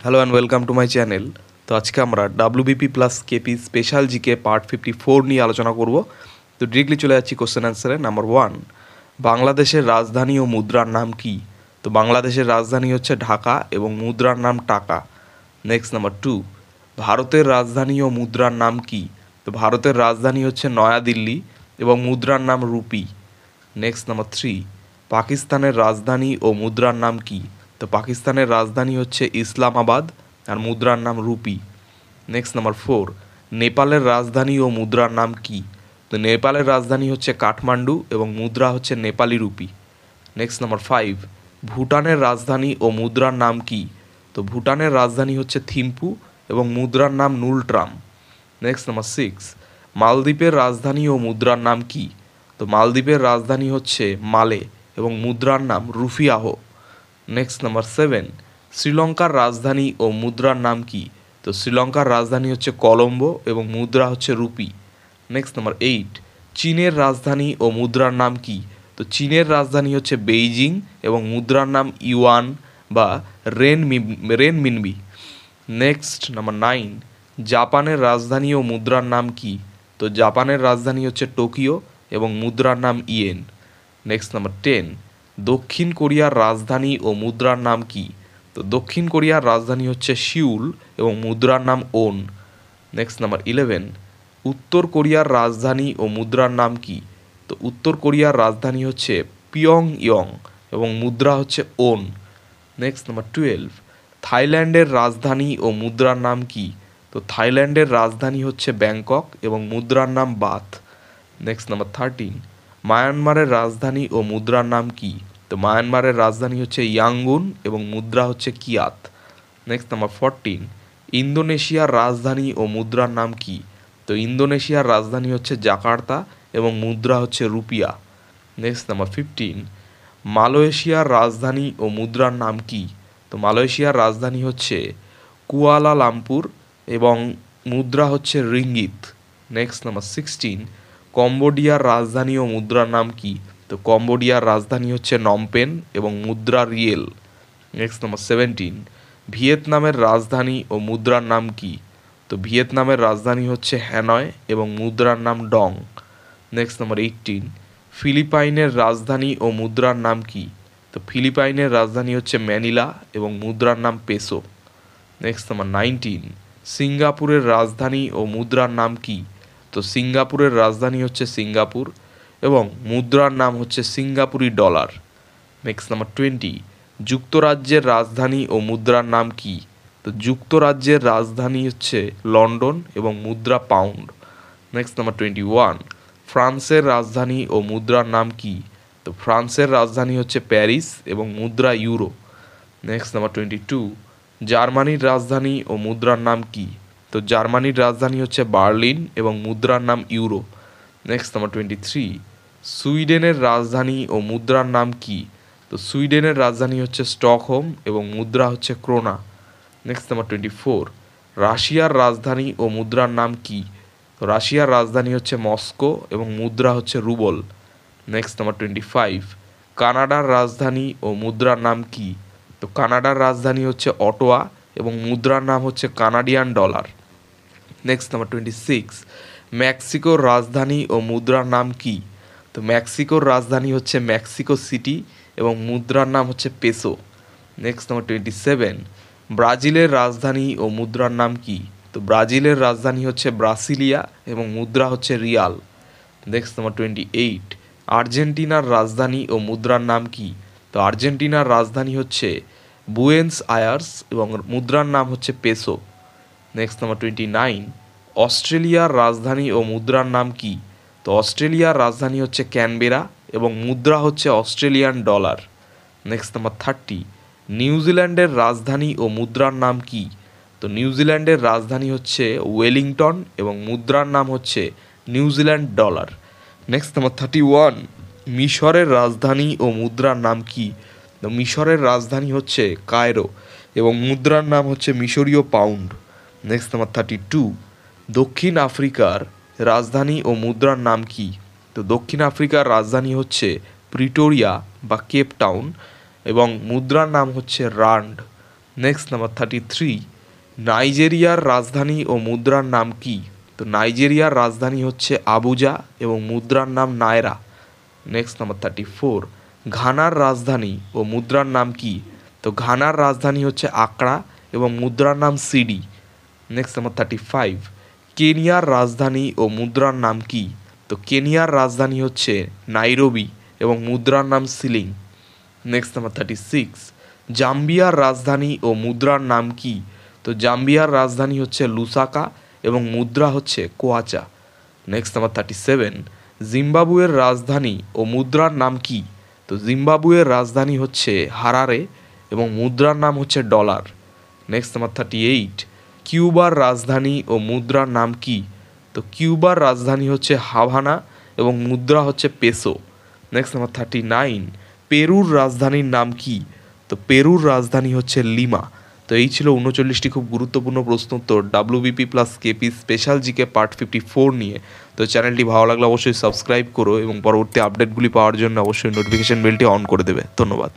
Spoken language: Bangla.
Hello and welcome to my channel. তো আজকে আমরা WBP plus KP special GK part 54 নিয়ে আলোচনা করব। তো ডিরেক্টলি চলে যাচ্ছি কোশ্চেন অ্যান্সারে। নাম্বার 1, বাংলাদেশের রাজধানী ও মুদ্রার নাম কি? তো বাংলাদেশের রাজধানী হচ্ছে ঢাকা এবং মুদ্রার নাম টাকা। নেক্সট নাম্বার 2, ভারতের রাজধানী ও মুদ্রার নাম কি? তো ভারতের রাজধানী হচ্ছে নয়াদিল্লি এবং মুদ্রার নাম রুপি। নেক্সট নাম্বার 3, পাকিস্তানের রাজধানী ও মুদ্রার নাম কি? তো পাকিস্তানের রাজধানী হচ্ছে ইসলামাবাদ আর মুদ্রার নাম রুপি। নেক্সট নাম্বার 4, নেপালের রাজধানী ও মুদ্রার নাম কি? তো নেপালের রাজধানী হচ্ছে কাঠমান্ডু এবং মুদ্রা হচ্ছে নেপালি রুপি। নেক্সট নাম্বার 5, ভুটানের রাজধানী ও মুদ্রার নাম কি? তো ভুটানের রাজধানী হচ্ছে থিম্পু এবং মুদ্রার নাম নুলট্রাম। নেক্সট নাম্বার 6, মালদ্বীপের রাজধানী ও মুদ্রার নাম কি? তো মালদ্বীপের রাজধানী হচ্ছে মালে এবং মুদ্রার নাম রুফিয়াহ। নেক্সট নাম্বার 7, শ্রীলঙ্কার রাজধানী ও মুদ্রার নাম কি? তো শ্রীলঙ্কার রাজধানী হচ্ছে কলম্বো এবং মুদ্রা হচ্ছে রুপি। নেক্সট নাম্বার 8, চীনের রাজধানী ও মুদ্রার নাম কি? তো চীনের রাজধানী হচ্ছে বেইজিং এবং মুদ্রার নাম ইউয়ান বা রেনমিনবি। নেক্সট নাম্বার 9, জাপানের রাজধানী ও মুদ্রার নাম কি? তো জাপানের রাজধানী হচ্ছে টোকিও এবং মুদ্রার নাম ইয়েন। নেক্সট নাম্বার 10, দক্ষিণ কোরিয়ার রাজধানী ও মুদ্রার নাম কি? তো দক্ষিণ কোরিয়ার রাজধানী হচ্ছে সিউল এবং মুদ্রার নাম ওন। নেক্সট নাম্বার 11, উত্তর কোরিয়ার রাজধানী ও মুদ্রার নাম কি? তো উত্তর কোরিয়ার রাজধানী হচ্ছে পিয়ংইয়ং এবং মুদ্রা হচ্ছে ওন। নেক্সট নাম্বার 12, থাইল্যান্ডের রাজধানী ও মুদ্রার নাম কি? তো থাইল্যান্ডের রাজধানী হচ্ছে ব্যাংকক এবং মুদ্রার নাম বাথ। নেক্সট নাম্বার 13, মায়ানমারের রাজধানী ও মুদ্রার নাম কি? তো মায়ানমারের রাজধানী হচ্ছে ইয়াঙ্গুন এবং মুদ্রা হচ্ছে কিয়াত। নেক্সট নাম্বার 14, ইন্দোনেশিয়ার রাজধানী ও মুদ্রার নাম কি? তো ইন্দোনেশিয়ার রাজধানী হচ্ছে জাকার্তা এবং মুদ্রা হচ্ছে রুপিয়া। নেক্সট নাম্বার 15, মালয়েশিয়ার রাজধানী ও মুদ্রার নাম কি? তো মালয়েশিয়ার রাজধানী হচ্ছে কুয়ালালামপুর এবং মুদ্রা হচ্ছে রিঙ্গিত। নেক্সট নাম্বার 16, কম্বোডিয়ার রাজধানী ও মুদ্রার নাম কি? তো কম্বোডিয়ার রাজধানী হচ্ছে নমপেন এবং মুদ্রা রিয়েল। নেক্সট নাম্বার 17, ভিয়েতনামের রাজধানী ও মুদ্রার নাম কি? তো ভিয়েতনামের রাজধানী হচ্ছে হ্যানয় এবং মুদ্রার নাম ডং। নেক্সট নাম্বার 18, ফিলিপাইনের রাজধানী ও মুদ্রার নাম কি? তো ফিলিপাইনের রাজধানী হচ্ছে ম্যানিলা এবং মুদ্রার নাম পেসো। নেক্সট নাম্বার 19, সিঙ্গাপুরের রাজধানী ও মুদ্রার নাম কি? তো সিঙ্গাপুরের রাজধানী হচ্ছে সিঙ্গাপুর এবং মুদ্রার নাম হচ্ছে সিঙ্গাপুরি ডলার। নেক্সট নাম্বার 20, যুক্তরাজ্যের রাজধানী ও মুদ্রার নাম কি? তো যুক্তরাজ্যের রাজধানী হচ্ছে লন্ডন এবং মুদ্রা পাউন্ড। নেক্সট নাম্বার 21, ফ্রান্সের রাজধানী ও মুদ্রার নাম কি? তো ফ্রান্সের রাজধানী হচ্ছে প্যারিস এবং মুদ্রা ইউরো। নেক্সট নাম্বার 22, জার্মানির রাজধানী ও মুদ্রার নাম কি? তো জার্মানির রাজধানী হচ্ছে বার্লিন এবং মুদ্রার নাম ইউরো। নেক্সট নাম্বার 23, সুইডেনের রাজধানী ও মুদ্রার নাম কি? তো সুইডেনের রাজধানী হচ্ছে স্টকহোম এবং মুদ্রা হচ্ছে ক্রোনা। নেক্সট নাম্বার 24, রাশিয়ার রাজধানী ও মুদ্রার নাম কি? তো রাশিয়ার রাজধানী হচ্ছে মস্কো এবং মুদ্রা হচ্ছে রুবল। নেক্সট নাম্বার 25, কানাডার রাজধানী ও মুদ্রার নাম কি? তো কানাডার রাজধানী হচ্ছে অটোয়া এবং মুদ্রার নাম হচ্ছে কানাডিয়ান ডলার। নেক্সট নাম্বার 26, মেক্সিকোর রাজধানী ও মুদ্রার নাম কি? তো মেক্সিকোর রাজধানী হচ্ছে মেক্সিকো সিটি এবং মুদ্রার নাম হচ্ছে পেসো। নেক্সট নাম্বার 27, ব্রাজিলের রাজধানী ও মুদ্রার নাম কি? তো ব্রাজিলের রাজধানী হচ্ছে ব্রাসিলিয়া এবং মুদ্রা হচ্ছে রিয়াল। নেক্সট নাম্বার 28, আর্জেন্টিনার রাজধানী ও মুদ্রার নাম কি? তো আর্জেন্টিনার রাজধানী হচ্ছে বুয়েন্স আয়ার্স এবং মুদ্রার নাম হচ্ছে পেসো। নেক্সট নাম্বার 29, অস্ট্রেলিয়ার রাজধানী ও মুদ্রার নাম কি? তো অস্ট্রেলিয়ার রাজধানী হচ্ছে ক্যানবেরা এবং মুদ্রা হচ্ছে অস্ট্রেলিয়ান ডলার। নেক্সট নাম্বার 30, নিউজিল্যান্ডের রাজধানী ও মুদ্রার নাম কি? তো নিউজিল্যান্ডের রাজধানী হচ্ছে ওয়েলিংটন এবং মুদ্রার নাম হচ্ছে নিউজিল্যান্ড ডলার। নেক্সট নাম্বার 31, মিশরের রাজধানী ও মুদ্রার নাম কি? তো মিশরের রাজধানী হচ্ছে কায়রো এবং মুদ্রার নাম হচ্ছে মিশরীয় পাউন্ড। নেক্সট নাম্বার 32, দক্ষিণ আফ্রিকার রাজধানী ও মুদ্রার নাম কি? তো দক্ষিণ আফ্রিকার রাজধানী হচ্ছে প্রিটোরিয়া বা কেপ টাউন এবং মুদ্রার নাম হচ্ছে রান্ড। নেক্সট নাম্বার 33, নাইজেরিয়ার রাজধানী ও মুদ্রার নাম কি? তো নাইজেরিয়ার রাজধানী হচ্ছে আবুজা এবং মুদ্রার নাম নায়রা। নেক্সট নাম্বার 34, ঘানার রাজধানী ও মুদ্রার নাম কি? তো ঘানার রাজধানী হচ্ছে আকরা এবং মুদ্রার নাম সিডি। নেক্সট নাম্বার 35, কেনিয়ার রাজধানী ও মুদ্রার নাম কি? তো কেনিয়ার রাজধানী হচ্ছে নাইরোবি এবং মুদ্রার নাম সিলিং। নেক্সট নাম্বার 36, জাম্বিয়ার রাজধানী ও মুদ্রার নাম কি? তো জাম্বিয়ার রাজধানী হচ্ছে লুসাকা এবং মুদ্রা হচ্ছে কোয়াচা। নেক্সট নাম্বার 37, জিম্বাবুয়ের রাজধানী ও মুদ্রার নাম কি? তো জিম্বাবুয়ের রাজধানী হচ্ছে হারারে এবং মুদ্রার নাম হচ্ছে ডলার। নেক্সট নাম্বার 38, কিউবার রাজধানী ও মুদ্রার নাম কি? তো কিউবার রাজধানী হচ্ছে হাভানা এবং মুদ্রা হচ্ছে পেসো। নেক্সট নাম্বার 39, পেরুর রাজধানীর নাম কি? তো পেরুর রাজধানী হচ্ছে লিমা। তো এই ছিল 39টি খুব গুরুত্বপূর্ণ প্রশ্ন উত্তর WBP plus KP special GK part 54 নিয়ে। তো চ্যানেলটি ভালো লাগলে অবশ্যই সাবস্ক্রাইব করো এবং পরবর্তী আপডেটগুলি পাওয়ার জন্য অবশ্যই নোটিফিকেশন বেলটি অন করে দেবে। ধন্যবাদ।